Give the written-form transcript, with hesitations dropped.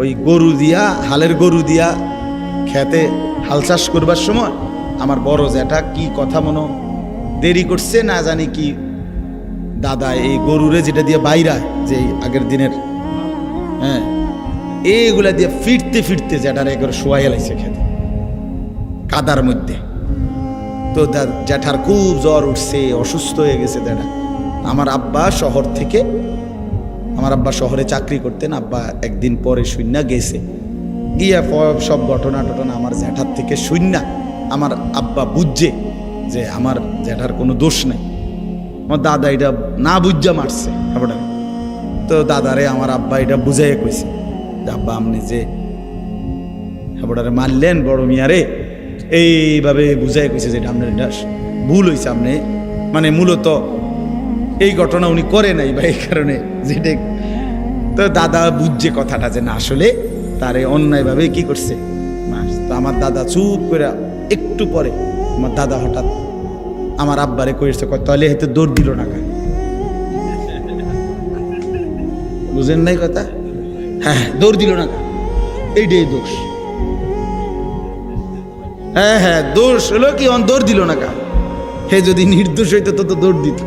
ওই গরু দিয়া, হালের গরু দিয়া খেতে হাল চাষ করবার সময় আমার বড় জ্যাঠা কি কথা মনে দেরি করছে না জানি কি, দাদা এই গরুরে যেটা দিয়ে বাইরায় যে আগের দিনের, হ্যাঁ, এইগুলা দিয়ে ফিরতে ফিরতে জ্যাঠার একবার শোয়াই লাইছে খেতে কাদার মধ্যে। তো জ্যাঠার খুব জ্বর উঠছে, অসুস্থ হয়ে গেছে জ্যাঠা। আমার আব্বা শহর থেকে, আমার আব্বা শহরে চাকরি করতেন, আব্বা একদিন পরে শূন্য গেছে, গিয়া সব ঘটনা টটনা আমার জ্যাঠার থেকে শূন্য আমার আব্বা বুঝছে যে আমার জ্যাঠার কোনো দোষ নাই। আমার দাদা এটা না বুঝা মারছে আপনার। তো দাদারে আমার আব্বা এটা বুঝাইয়া কইছে যে আব্বা আপনি যে আপনারে মারলেন বড় মিয়ারে, এইভাবে বুঝাই কইছে যে আপনার এটা ভুল হয়েছে, আপনি মানে মূলত এই ঘটনা উনি করে নাই বা এই কারণে যেটা। তো দাদা বুঝছে কথাটা যে না আসলে তারে অন্যায়ভাবে কি করছে। তো আমার দাদা চুপ করে একটু পরে আমার দাদা হঠাৎ আমার আব্বারে কইছে, তাহলে হয়তো দৌড় দিল না কেন, বুঝেন নাই কথা? হ্যাঁ, দৌড় দিল না কেন, এইটাই দোষ। হ্যাঁ হ্যাঁ, দোষ হলো কি দৌড় দিল না কেন, হে যদি নির্দোষ হইতো তো দৌড় দিত।